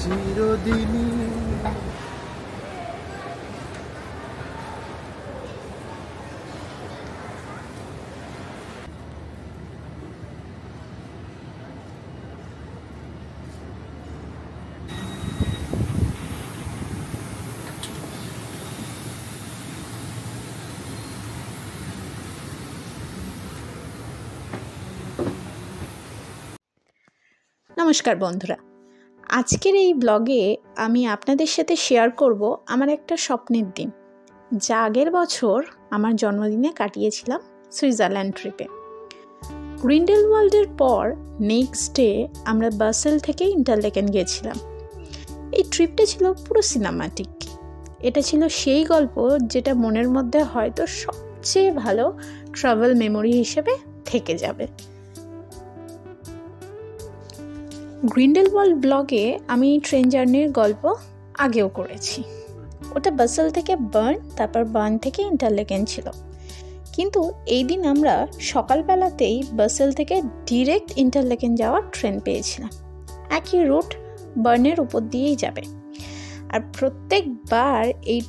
চিরদিনই নমস্কার বন্ধুরা, আজকের এই ব্লগে আমি আপনাদের সাথে শেয়ার করব আমার একটা স্বপ্নের দিন, যা আগের বছর আমার জন্মদিনে কাটিয়েছিলাম সুইজারল্যান্ড ট্রিপে। গ্রিন্ডেলওয়াল্ডের পর নেক্সট ডে আমরা বাসেল থেকে ইন্টারলেকেন গিয়েছিলাম। এই ট্রিপটা ছিল পুরো সিনেমাটিক। এটা ছিল সেই গল্প যেটা মনের মধ্যে হয়তো সবচেয়ে ভালো ট্রাভেল মেমোরি হিসেবে থেকে যাবে। গ্রিন্ডেলওয়াল্ড ব্লগে আমি ট্রেন জার্নির গল্প আগেও করেছি। ওটা বাসেল থেকে বার্ন, তারপর বার্ন থেকে ইন্টারলেকেন ছিল। কিন্তু এই দিন আমরা সকালবেলাতেই বাসেল থেকে ডিরেক্ট ইন্টারলেকেন যাওয়ার ট্রেন পেয়েছিলাম। একই রুট, বার্নের উপর দিয়েই যাবে। আর প্রত্যেকবার এই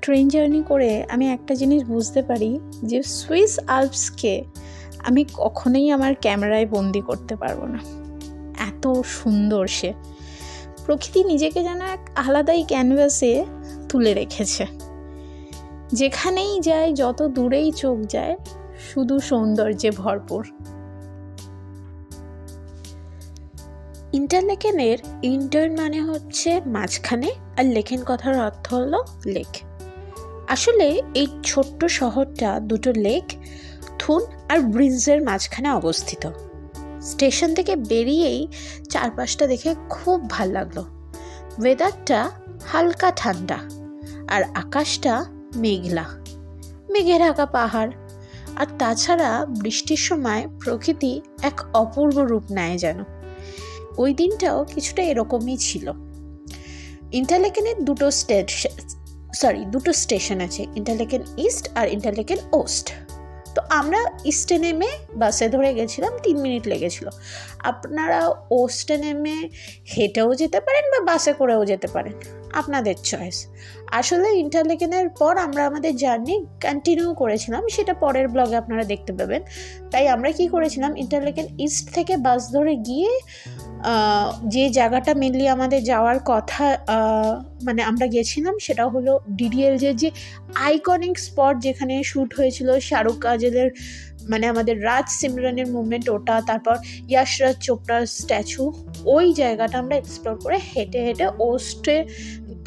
ট্রেন জার্নি করে আমি একটা জিনিস বুঝতে পারি যে সুইস আল্পসকে আমি কখনোই আমার ক্যামেরায় বন্দি করতে পারবো না। এত সুন্দর সে প্রকৃতি নিজেকে যেন এক আলাদাই ক্যানভাসে তুলে রেখেছে। যেখানেই যায়, যত দূরেই চোখ যায়, শুধু সৌন্দর্যে ভরপুর। ইন্টারলেকেনের ইন্টার মানে হচ্ছে মাঝখানে, আর লেকেন কথার অর্থ হলো লেক। আসলে এই ছোট্ট শহরটা দুটো লেক, থুন আর ব্রিজের মাঝখানে অবস্থিত। স্টেশন থেকে বেরিয়েই চারপাশটা দেখে খুব ভাল লাগলো। ওয়েদারটা হালকা ঠান্ডা আর আকাশটা মেঘলা, মেঘে ঢাকা পাহাড়। আর তাছাড়া বৃষ্টির সময় প্রকৃতি এক অপূর্ব রূপ নেয় যেন। ওই দিনটাও কিছুটা এরকমই ছিল। ইন্টারলেকেনের দুটো স্টেশন আছে, ইন্টারলেকেন ইস্ট আর ইন্টারলেকেন ওস্ট। তো আমরা ইস্টে নেমে বাসে ধরে গেছিলাম, 3 মিনিট লেগেছিল। আপনারা ওস্টে নেমে হেঁটেও যেতে পারেন বা বাসে করেও যেতে পারেন, আপনাদের চয়েস। আসলে ইন্টারলেকেনের পর আমরা আমাদের জার্নি কন্টিনিউ করেছিলাম, সেটা পরের ব্লগে আপনারা দেখতে পাবেন। তাই আমরা কি করেছিলাম, ইন্টারলেকেন ইস্ট থেকে বাস ধরে গিয়ে যে জায়গাটা মেনলি আমাদের যাওয়ার কথা, মানে আমরা গেছিলাম, সেটা হলো ডিডিএলজের যে আইকনিক স্পট যেখানে শ্যুট হয়েছিল শাহরুখ কাজলের, মানে আমাদের রাজ সিমরানের মুভমেন্ট ওটা, তারপর ইয়াশরাজ চোপড়ার স্ট্যাচু। ওই জায়গাটা আমরা এক্সপ্লোর করে হেঁটে হেঁটে ওস্টে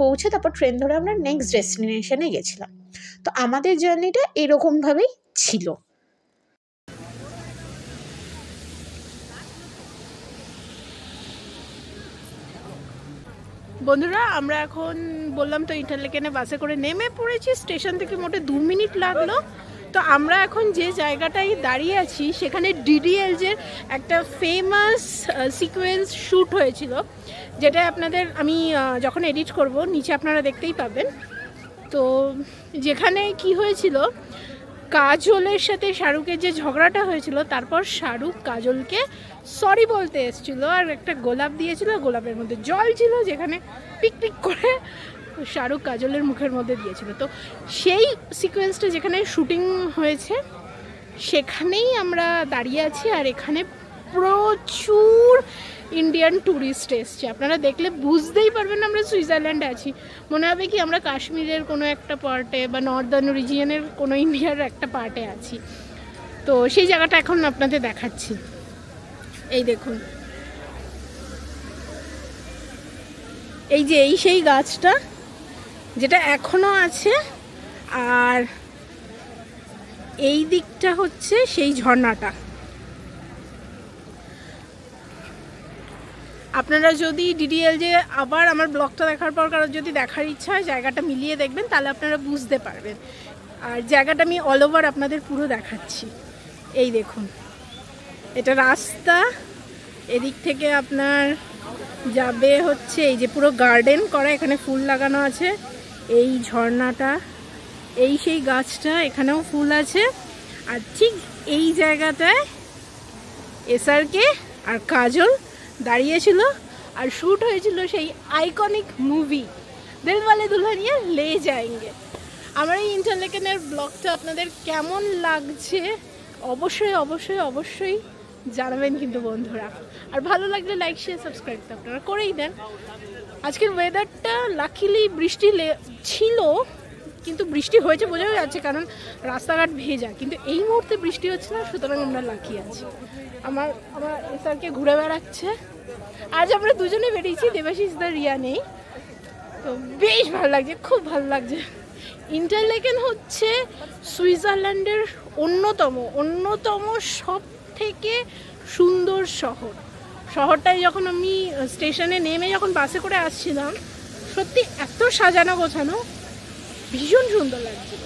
পৌঁছে তারপর ট্রেন ধরে আমরা নেক্সট ডেস্টিনেশনে গেছিলাম। তো আমাদের জার্নিটা এরকমভাবেই ছিল। বন্ধুরা, আমরা এখন বললাম তো ইন্টারলেকেনে বাসে করে নেমে পড়েছি। স্টেশন থেকে মোটে 2 মিনিট লাগলো। তো আমরা এখন যে জায়গাটায় দাঁড়িয়ে আছি সেখানে ডিডিএলজের একটা ফেমাস সিকোয়েন্স শ্যুট হয়েছিল, যেটা আপনাদের আমি যখন এডিট করব নিচে আপনারা দেখতেই পাবেন। তো যেখানে কি হয়েছিল, কাজলের সাথে শাহরুখের যে ঝগড়াটা হয়েছিল, তারপর শাহরুখ কাজলকে সরি বলতে এসেছিলো আর একটা গোলাপ দিয়েছিল, গোলাপের মধ্যে জল ছিল, যেখানে পিক পিক করে শাহরুখ কাজলের মুখের মধ্যে দিয়েছিল। তো সেই সিকোয়েন্সটা যেখানে শুটিং হয়েছে সেখানেই আমরা দাঁড়িয়ে আছি। আর এখানে প্রচুর ইন্ডিয়ান ট্যুরিস্ট এসছে। আপনারা দেখলে বুঝতেই পারবেন আমরা সুইজারল্যান্ডে আছি। মনে হবে কি আমরা কাশ্মীরের কোনো একটা পার্টে বা নর্দার্ন রিজিয়নের কোনো ইন্ডিয়ার একটা পার্টে আছি। তো সেই জায়গাটা এখন আপনাদের দেখাচ্ছি। এই দেখুন, এই যে এই সেই গাছটা যেটা এখনো আছে, আর এই দিকটা হচ্ছে সেই ঝর্ণাটা। আপনারা যদি ডিডিএলজে আবার আমার ব্লগটা দেখার পর কারোর যদি দেখার ইচ্ছা হয়, জায়গাটা মিলিয়ে দেখবেন, তাহলে আপনারা বুঝতে পারবেন। আর জায়গাটা আমি অল ওভার আপনাদের পুরো দেখাচ্ছি। এই দেখুন, এটা রাস্তা, এদিক থেকে আপনার যাবে হচ্ছে এই যে পুরো গার্ডেন করা, এখানে ফুল লাগানো আছে। এই ঝর্ণাটা, এই সেই গাছটা, এখানেও ফুল আছে। আর ঠিক এই জায়গাটায় এসআরকে আর কাজল দাঁড়িয়েছিল আর শ্যুট হয়েছিল সেই আইকনিক মুভি দিলওয়ালে দুলহানিয়া লে যায়েঙ্গে। আমার এই ইন্টারলেকেনের ব্লগটা আপনাদের কেমন লাগছে অবশ্যই অবশ্যই অবশ্যই জানাবেন কিন্তু বন্ধুরা। আর ভালো লাগলে লাইক শেয়ার সাবস্ক্রাইব তো আপনারা করেই দেন। আজকের ওয়েদারটা লাকিলি বৃষ্টি ছিল, কিন্তু বৃষ্টি হয়েছে বোঝাই যাচ্ছে কারণ রাস্তাঘাট ভেজা, কিন্তু এই মুহূর্তে বৃষ্টি হচ্ছে না, সুতরাং আমরা লাকি আছি। আমার এসআরকে ঘুরে বেড়াচ্ছে। আজ আমরা দুজনে বেরিয়েছি, দেবাশিস দা রিয়া নেই, তো বেশ ভালো লাগছে, খুব ভালো লাগছে। ইন্টারলেকেন হচ্ছে সুইজারল্যান্ডের অন্যতম সব থেকে সুন্দর শহরটায় যখন আমি স্টেশনে নেমে যখন বাসে করে আসছিলাম, সত্যি এত সাজানো গোছানো, ভীষণ সুন্দর লাগছিল।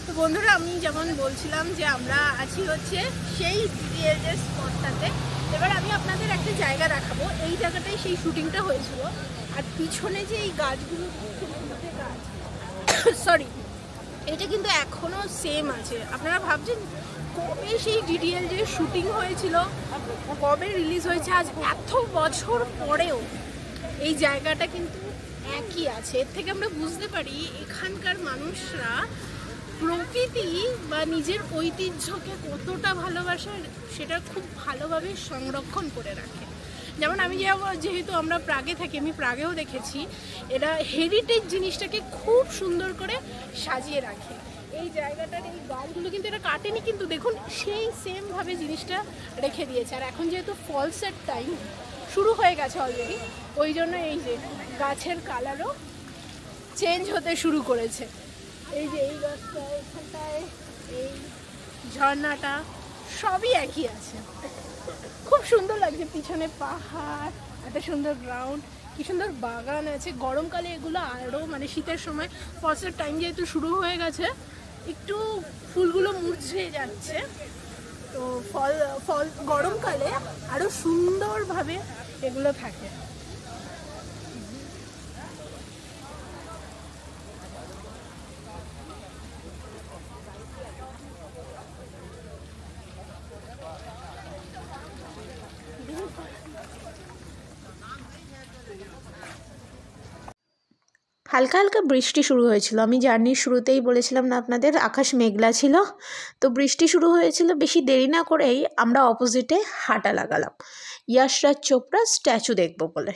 তো বন্ধুরা, আমি যেমন বলছিলাম যে আমরা আছি হচ্ছে সেই ডিডিএলজের স্পটটাতে। এবার আমি আপনাদের একটা জায়গা দেখাবো, এই জায়গাটায় সেই শুটিংটা হয়েছিল। আর পিছনে যে এই গাছগুলো গাছ সরি, এটা কিন্তু এখনো সেম আছে। আপনারা ভাবছেন কবে সেই ডিডিএলজের শুটিং হয়েছিল, কবে রিলিজ হয়েছে, আজ এত বছর পরেও এই জায়গাটা কিন্তু একই আছে। এর থেকে আমরা বুঝতে পারি এখানকার মানুষরা প্রকৃতি বা নিজের ঐতিহ্যকে কতটা ভালোবাসে, সেটা খুব ভালোভাবে সংরক্ষণ করে রাখে। যেমন আমি যেহেতু আমরা প্রাগে থাকি, আমি প্রাগেও দেখেছি এরা হেরিটেজ জিনিসটাকে খুব সুন্দর করে সাজিয়ে রাখে। এই জায়গাটার এই গাছগুলো কিন্তু এরা কাটেনি, কিন্তু দেখুন সেই সেমভাবে জিনিসটা রেখে দিয়েছে। আর এখন যেহেতু ফলসের টাইম শুরু হয়ে গেছে অলরেডি, ওই জন্য এই যে গাছের কালারও চেঞ্জ হতে শুরু করেছে। এই যে এই গাছটা, এখানটায় এই ঝর্ণাটা, সবই একই আছে। খুব সুন্দর লাগছে, পিছনে পাহাড়, এত সুন্দর গ্রাউন্ড, কি সুন্দর বাগান আছে। গরমকালে এগুলো আরও, মানে শীতের সময় ফলসের টাইম যেহেতু শুরু হয়ে গেছে, একটু ফুলগুলো মুরঝে যাচ্ছে। তো গরমকালে আরও সুন্দরভাবে এগুলো থাকে। হালকা হালকা বৃষ্টি শুরু হয়েছিল। আমি জার্নির শুরুতেই বলেছিলাম না আপনাদের, আকাশ মেঘলা ছিল, তো বৃষ্টি শুরু হয়েছিল। বেশি দেরি না করেই আমরা অপোজিটে হাঁটা লাগালাম ইয়াশরাজ চোপড়া স্ট্যাচু দেখব বলে।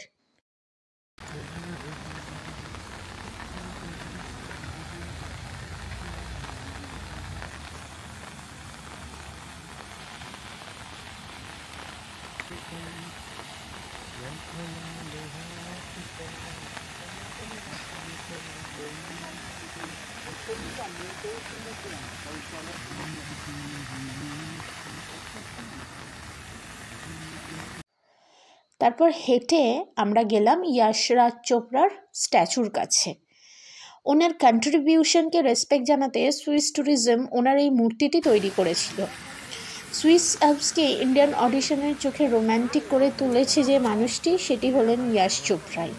তারপর হেঁটে আমরা গেলাম ইয়াশরাজ চোপড়ার স্ট্যাচুর কাছে। ওনার কন্ট্রিবিউশনকে রেসপেক্ট জানাতে সুইস ট্যুরিজম ওনার এই মূর্তিটি তৈরি করেছিল। সুইস অ্যালপসকে ইন্ডিয়ান অডিশনের চোখে রোম্যান্টিক করে তুলেছে যে মানুষটি, সেটি হলেন ইয়াশ চোপড়াই,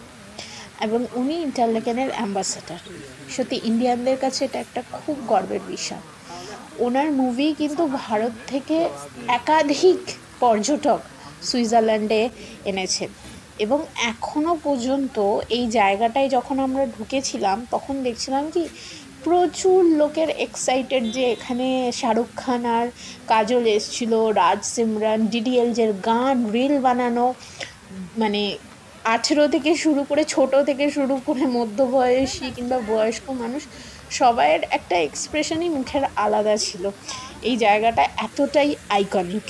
এবং উনি ইন্টারলেকেনের অ্যাম্বাসেডার। সত্যি ইন্ডিয়ানদের কাছে এটা একটা খুব গর্বের বিষয়। ওনার মুভি কিন্তু ভারত থেকে একাধিক পর্যটক সুইজারল্যান্ডে এনেছেন, এবং এখনও পর্যন্ত এই জায়গাটায় যখন আমরা ঢুকেছিলাম তখন দেখছিলাম কি প্রচুর লোকের এক্সাইটেড যে এখানে শাহরুখ খান আর কাজল এসছিল, রাজ সিমরান, ডিডিএলজের গান, রিল বানানো, মানে 18 থেকে শুরু করে, ছোট থেকে শুরু করে মধ্যবয়সী কিংবা বয়স্ক মানুষ, সবাইয়ের একটা এক্সপ্রেশনই মুখের আলাদা ছিল। এই জায়গাটা এতটাই আইকনিক।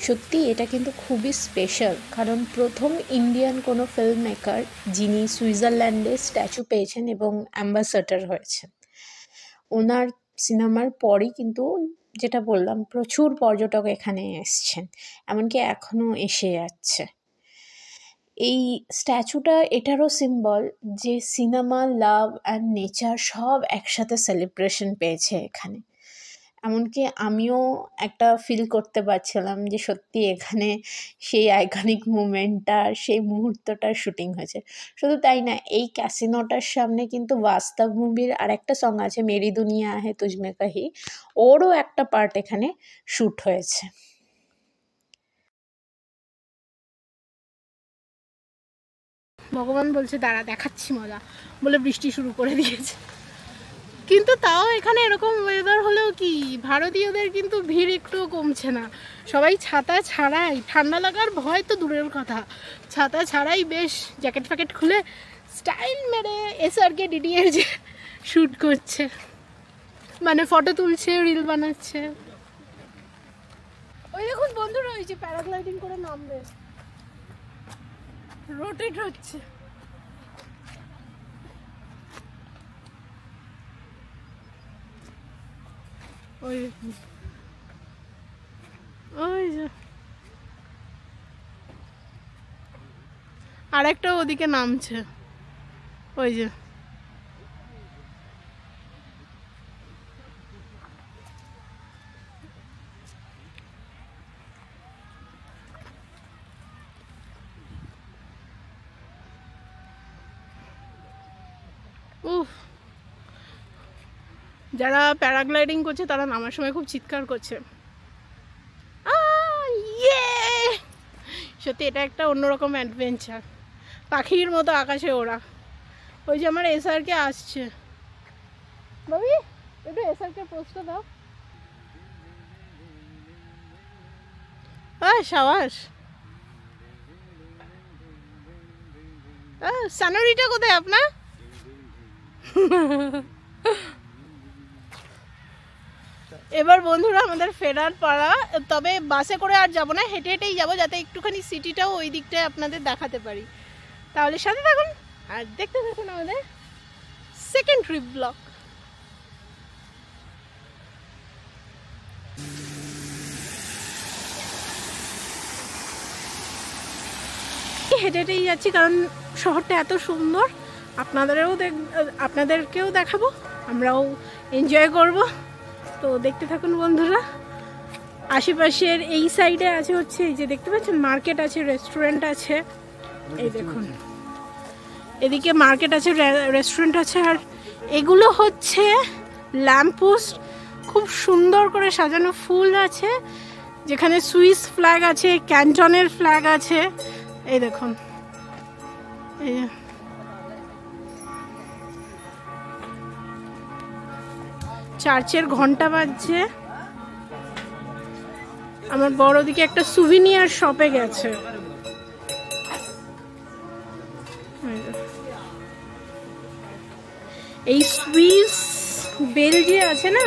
সত্যি এটা কিন্তু খুবই স্পেশাল, কারণ প্রথম ইন্ডিয়ান কোনো ফিল্ম মেকার যিনি সুইজারল্যান্ডে স্ট্যাচু পেয়েছেন এবং অ্যাম্বাসেডর হয়েছেন। ওনার সিনেমার পরই কিন্তু, যেটা বললাম, প্রচুর পর্যটক এখানে এসছেন, এমনকি এখনও এসে যাচ্ছে। এই স্ট্যাচুটা এটারও সিম্বল যে সিনেমা, লাভ অ্যান্ড নেচার সব একসাথে সেলিব্রেশন পেয়েছে এখানে। এমনকি আমিও একটা ফিল করতে পারছিলাম যে সত্যি এখানে সেই আইকনিক মুমেন্টটা, সেই মুহূর্তটার শুটিং হয়েছে। শুধু তাই না, এই ক্যাসিনোটার সামনে কিন্তু বাস্তব মুভির আরেকটা সং আছে, মেরি দুনিয়া হে তুঝমে কাহি, ওরও একটা পার্ট এখানে শ্যুট হয়েছে। ভগবান বলছে দাঁড়া দেখাচ্ছি মজা, বলে বৃষ্টি শুরু করে দিয়েছে। কিন্তু তাও এখানে এরকম ওয়েদার হলেও কি ভারতীয়দের কিন্তু ভিড় একটুও কমছে না। সবাই ছাতা ছাড়াই, ঠান্ডা লাগার ভয় তো দূরের কথা, ছাতা ছাড়াই বেশ জ্যাকেট ফ্যাকেট খুলে স্টাইল মেরে এসআরকে ডিডিএর যে শ্যুট করছে, মানে ফটো তুলছে, রিল বানাচ্ছে। ওই দেখুন বন্ধুরা, ওই যে প্যারাগ্লাইডিং করে নামবে, রোটেট হচ্ছে। ওই ওই যে আরেকটা ওদিকে নামছে, ওই যে উফ, যারা প্যারাগ্লাইডিং করছে তারা নামার সময় খুব চিৎকার করছে। সত্যি এটা একটা অন্যরকম অ্যাডভেঞ্চার, পাখির মতো আকাশে ওরা। ওই যে আমার এসআরকে আসছে, বাবি একটু এসআরকে পোস্টটা দাও। সাবাস। সানোরিটা কোথায় আপনার? এবার বন্ধুরা আমাদের ফেরার পাড়া, তবে বাসে করে আর যাবো না, হেঁটে হেঁটেই যাবো, যাতে একটুখানি সিটিটাও ওই দিকটায় আপনাদের দেখাতে পারি। তাহলে সাথে থাকুন আর দেখতে থাকুন আমাদের সেকেন্ড ট্রিপ ব্লগ। হেঁটে হেঁটেই যাচ্ছি কারণ শহরটা এত সুন্দর, আপনাদেরকেও দেখাবো, আমরাও এনজয় করব। তো দেখতে থাকুন বন্ধুরা। আশেপাশের এই সাইডে আছে হচ্ছে, এই যে দেখতে পাচ্ছেন মার্কেট আছে, রেস্টুরেন্ট আছে, এই দেখুন এদিকে মার্কেট আছে, রেস্টুরেন্ট আছে, আর এগুলো হচ্ছে ল্যাম্পপোস্ট, খুব সুন্দর করে সাজানো, ফুল আছে, যেখানে সুইস ফ্ল্যাগ আছে, ক্যান্টনের ফ্ল্যাগ আছে, এই দেখুন এই চার্চের ঘন্টা বাজছে। আমার বড় দিকে একটা সুভিনিয়ার শপে গেছে, এই সুইস বেল যে আছে না,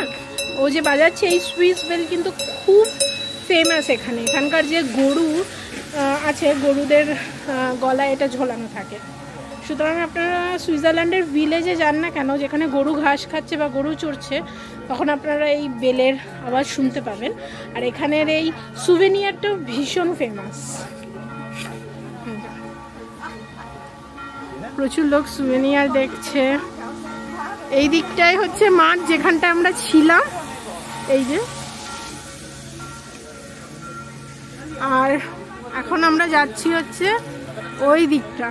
ও যে বাজাচ্ছে, এই সুইস বেল কিন্তু খুব ফেমাস এখানে। এখানকার যে গরু আছে, গরুদের গলায় এটা ঝোলানো থাকে। সুতরাং আপনারা সুইজারল্যান্ডের ভিলেজে যান না কেন, যেখানে গরু ঘাস খাচ্ছে বা গরু চড়ছে, তখন আপনারা এই বেলের আওয়াজ শুনতে পাবেন। আর এখানের এই সুভেনিয়ারটাও ভীষণ ফেমাস, প্রচুর লোক সুভেনিয়ার দেখছে। এই দিকটাই হচ্ছে মাঠ যেখানটা আমরা ছিলাম, এই যে। আর এখন আমরা যাচ্ছি হচ্ছে ওই দিকটা।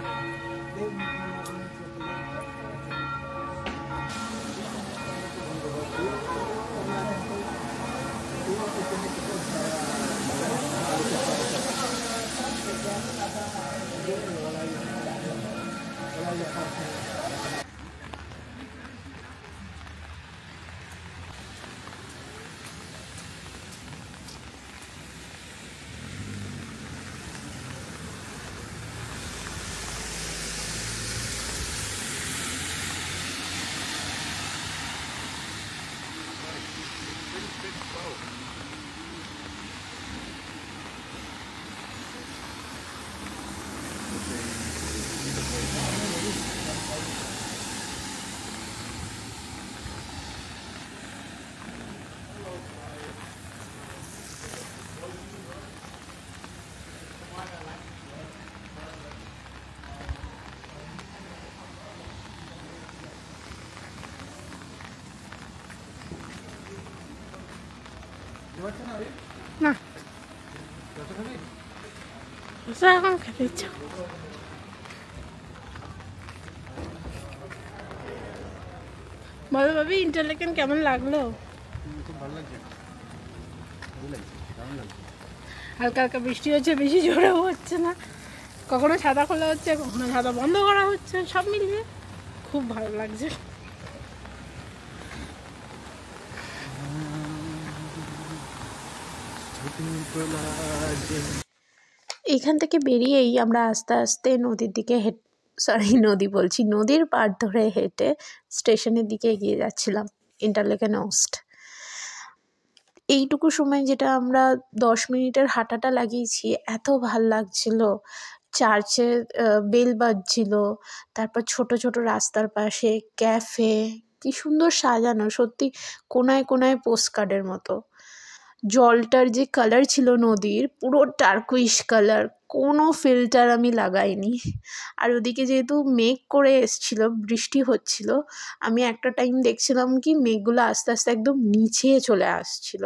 না এখন খেতে ইচ্ছা। বলো ভাবি, ইন্টারলেকেন কেমন লাগলো? হালকা হালকা বৃষ্টি হচ্ছে, বেশি জোরেও হচ্ছে না, কখনো ছাতা খোলা হচ্ছে, কখনো ছাতা বন্ধ করা হচ্ছে, সব মিলিয়ে খুব ভালো লাগছে। এখান থেকে বেরিয়েই আমরা আস্তে আস্তে নদীর দিকে নদী বলছি, নদীর পাড় ধরে হেঁটে স্টেশনের দিকে এগিয়ে যাচ্ছিলাম, ইন্টারলেকেন ওস্ট। এইটুকু সময় যেটা আমরা 10 মিনিটের হাঁটাটা লাগিয়েছি, এত ভাল লাগছিল। চার্চে বেল বাজছিল, তারপর ছোট ছোট রাস্তার পাশে ক্যাফে, কি সুন্দর সাজানো, সত্যি কোনায় কোনায় পোস্টকার্ডের মতো। জলটার যে কালার ছিল নদীর, পুরো টারকুইশ কালার, কোনো ফিল্টার আমি লাগাইনি। আর ওদিকে যেহেতু মেঘ করে এসছিল, বৃষ্টি হচ্ছিল, আমি একটা টাইম দেখছিলাম কি মেঘগুলো আস্তে আস্তে একদম নিচে চলে আসছিল।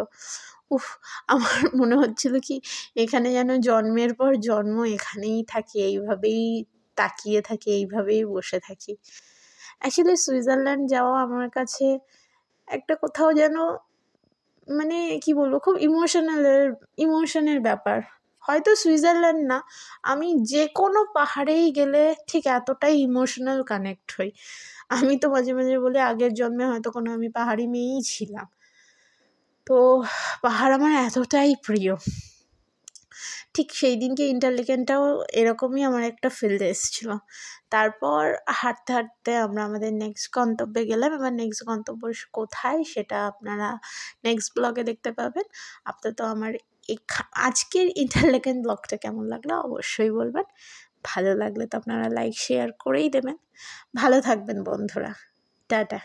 উফ, আমার মনে হচ্ছিল কি এখানে যেন জন্মের পর জন্ম এখানেই থাকি, এইভাবেই তাকিয়ে থাকি, এইভাবেই বসে থাকি। অ্যাকচুয়ালি সুইজারল্যান্ড যাওয়া আমার কাছে একটা কোথাও যেন, মানে কি বলবো, খুব ইমোশনের ব্যাপার। হয়তো সুইজারল্যান্ড না, আমি যে কোনো পাহাড়েই গেলে ঠিক এতটাই ইমোশনাল কানেক্ট হই। আমি তো মাঝে মাঝে বলি আগের জন্মে হয়তো কোনো আমি পাহাড়ি মেয়েই ছিলাম। তো পাহাড় আমার এতটাই প্রিয়। ঠিক সেই দিনকে ইন্টারলেকেনটাও এরকমই আমার একটা ফিল এসেছিল। তারপর হাঁটতে হাঁটতে আমরা আমাদের নেক্সট গন্তব্যে গেলাম। এবার নেক্সট গন্তব্য কোথায় সেটা আপনারা নেক্সট ব্লগে দেখতে পাবেন। আপাতত আমার আজকের ইন্টারলেকেন ব্লগটা কেমন লাগলো অবশ্যই বলবেন। ভালো লাগলে তো আপনারা লাইক শেয়ার করেই দেবেন। ভালো থাকবেন বন্ধুরা, টাটা।